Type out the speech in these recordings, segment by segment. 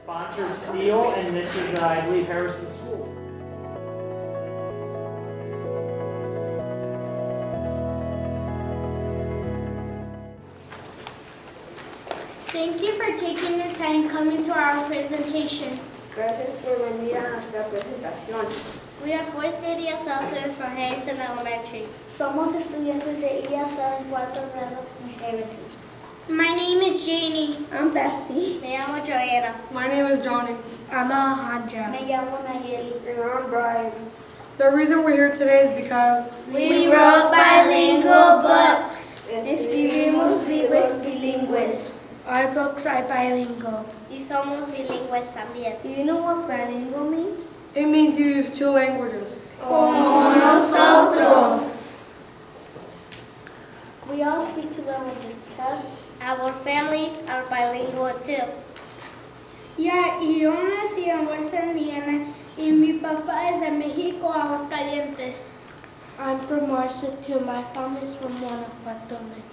Sponsor Steele, and this is, I believe, Harrison School. Thank you for taking your time coming to our presentation. Gracias por venir a nuestra presentación. We are fourth grade ESL students from Harrison Elementary. Somos estudiantes de ESL en cuarto grado en Harrison. My name is Janie. I'm Bessie. Me llamo Joanna. My name is Johnny. I'm Alejandra. Me llamo Nayeli. And I'm Brian. The reason we're here today is because We wrote bilingual books. Escribimos libros bilingües. Our books are bilingual. Y somos bilingües también. Do you know what bilingual means? it means you use two languages. Como nosotros. We all speak two languages because Our families are bilingual too. Yeah, y yo nací en West Indiana y mi papá es de México, Aguascalientes. I'm from Marcia too. My family's from Guanajuato, Mexico.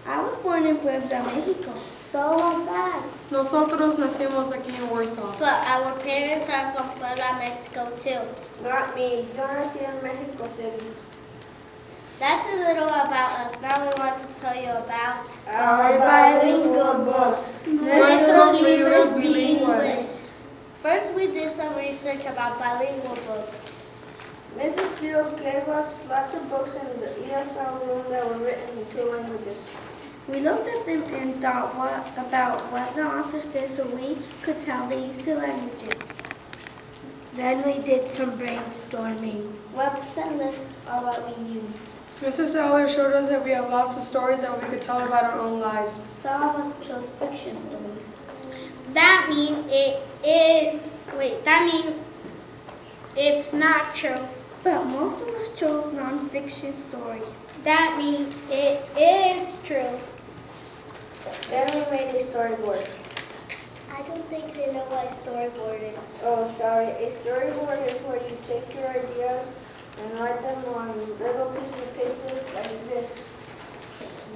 I was born in Puebla, Mexico. So was I. Nosotros nacimos aquí en Warsaw. But our parents are from Puebla, Mexico too. Not me. Yo nací en Mexico City. That's a little about us. Now we want to tell you about Our bilingual books. Nuestros libros bilingües. First, we did some research about bilingual books. Mrs. Steele gave us lots of books in the ESL room that were written in two languages. We looked at them and thought about what the authors did so we could tell these two languages. Then we did some brainstorming. Webs and lists are what we use. Mrs. Eller showed us that we have lots of stories that we could tell about our own lives. Some of us chose fiction stories. That means it's not true. But most of us chose non-fiction stories. That means it is true. Then we made a storyboard. I don't think they know what a storyboard is. Oh, sorry. A storyboard is where you take your ideas and write them on little pieces of paper like this.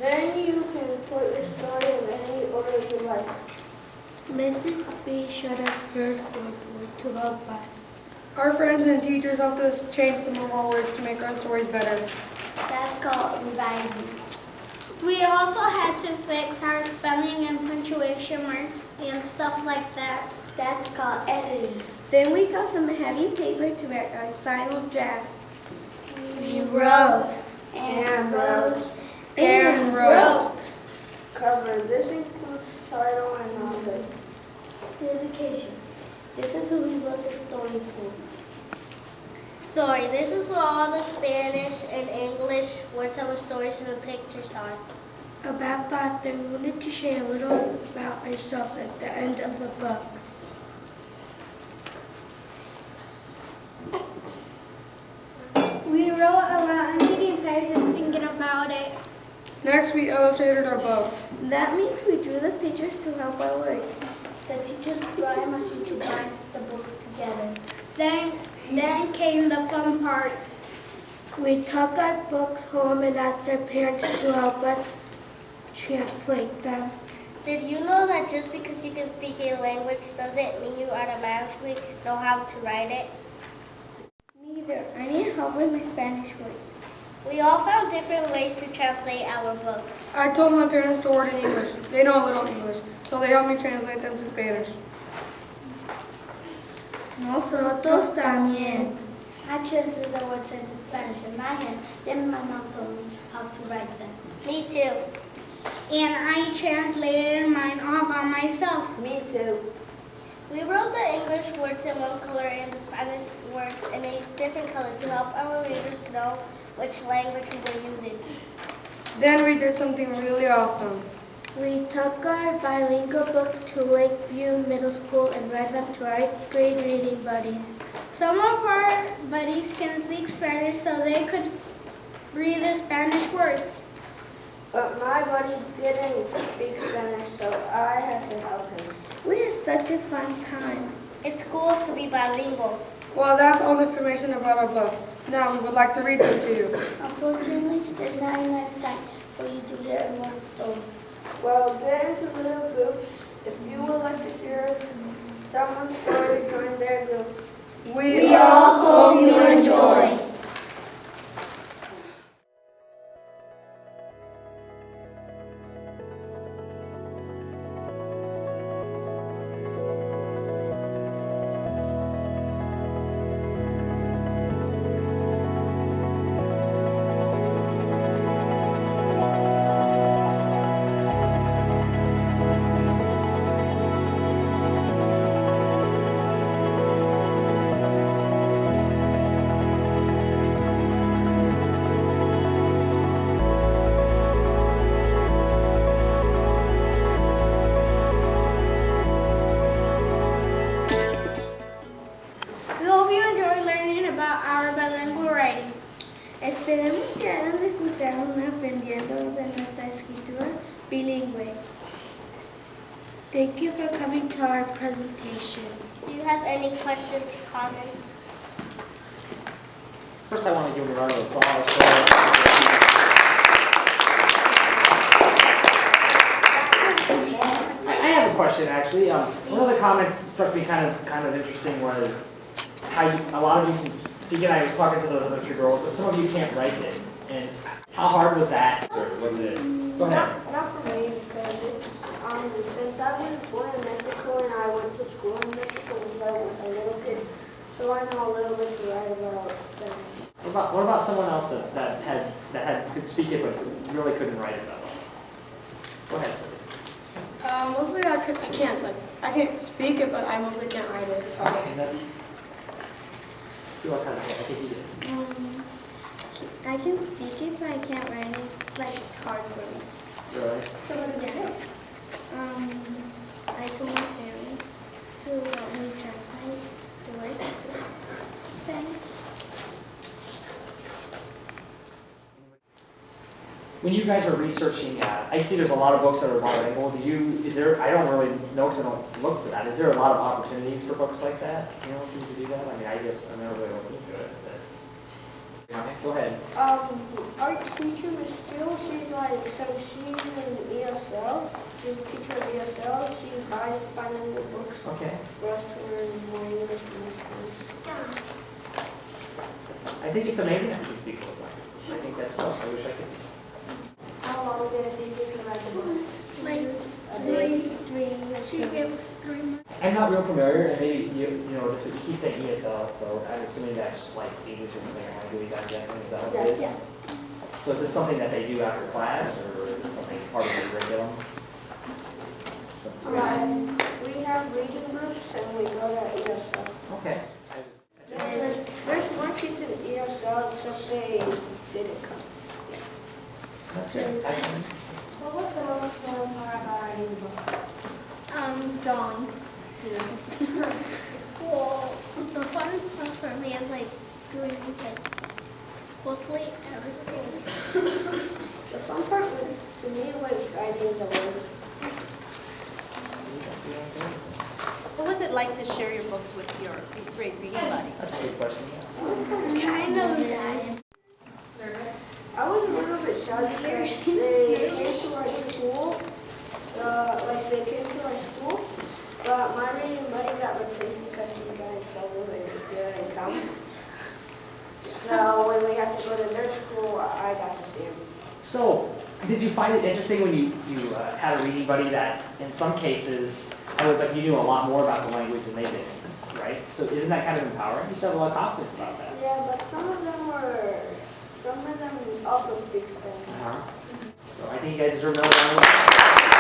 Then you can put your story in any order you like. Mrs. B showed us her storyboard to help us. Our friends and teachers helped us change some of our words to make our stories better. That's called revising. We also had to fix our spelling and punctuation marks and stuff like that. That's called editing. Then we got some heavy paper to write our final draft. We wrote and wrote and wrote. Cover. This includes title and author. Dedication. This is who we wrote the stories for. Story. This is where all the Spanish and English words of our stories and the pictures are. About that, we wanted to share a little about ourselves at the end of the book. We wrote a lot. I'm getting tired just thinking about it. Next, we illustrated our books. That means we drew the pictures to help our work. The teachers Brian us to bind the books together. Then came the fun part. We took our books home and asked our parents to help us translate them. Did you know that just because you can speak a language doesn't mean you automatically know how to write it? Neither. I need help with my Spanish words. We all found different ways to translate our books. I told my parents to word in English. They know a little English, so they helped me translate them to Spanish. Nosotros también. I translated the words into Spanish in my hand, then my mom told me how to write them. Me too. And I translated mine all by myself. Me too. We wrote the English words in one color and the Spanish words in a different color to help our readers know which language we were using. Then we did something really awesome. We took our bilingual books to Lakeview Middle School and read them to our 8th grade reading buddies. Some of our buddies can speak Spanish, so they could read the Spanish words. But my buddy didn't speak Spanish, so I had to help him. We had such a fun time. It's cool to be bilingual. Well, that's all the information about our books. Now we would like to read them to you. Unfortunately, there's not enough time for you to learn one story. Well, get into little groups If you would like to share someone's story, join their group. We all hope you enjoy. We hope you enjoy learning about our bilingual writing. Esperemos que hayan disfrutado aprendiendo de nuestra escritura bilingüe. Thank you for coming to our presentation. Do you have any questions or comments? First, I want to give a round of applause. I have a question, actually. One of the comments struck me kind of interesting was how a lot of you, Deacon and I was talking to those other two girls, but some of you can't write it. And how hard was that? Or was it? Go ahead. Not for me, because it's, since I was born in Mexico and I went to school in Mexico when I was a little kid, so I know a little bit to write about them. What about someone else that could speak it but really couldn't write it that well? Go ahead. Mostly I can't. Like, I can't speak it, but I mostly can't write it. So. Okay, that's. Who else has it? I think you did. I can speak it, but I can't write it. Like, it's hard for me. Really? So what did you do? I told my parents to help me translate the words to Spanish. When you guys are researching, I see there's a lot of books that are bilingual. I don't really know because I don't look for that. Is there a lot of opportunities for books like that? You know, for you to do that? I mean, I'm never really looking into it. But. Go ahead. Our teacher, Miss Steele, she's like, so she's in ESL. She's a teacher at ESL. She buys bilingual books Okay. for us to learn more English and Spanish. I think it's amazing that you speak both languages. I think that's cool. I wish I could. How long did it take you to write the book? Like three months. I'm not real familiar, and maybe you know this. You keep saying ESL, so I'm assuming that's like English is the second language. I'm guessing is that what it is? Yeah. So is this something that they do after class, or is it something part of the curriculum? We have reading groups and we go to ESL. Okay. There's more kids in ESL except they didn't come. That's good. What was the most fun part about writing the book? Drawing. Well, the fun part for me is like doing like mostly everything. The fun part was, to me, was writing the words. What was it like to share your books with your great reading buddy? That's a good question. Kind of sad. I was a little bit shy because they came to our school, they came to our school, but my reading buddy got replaced because he got in trouble and he didn't come. So when we had to go to their school, I got to see him. So, did you find it interesting when you had a reading buddy that, in some cases, I would like you knew a lot more about the language than they did, right? So, isn't that kind of empowering? You should have a lot of confidence about that. Yeah, but some of them also speak Spanish. So, I think you guys deserve another round.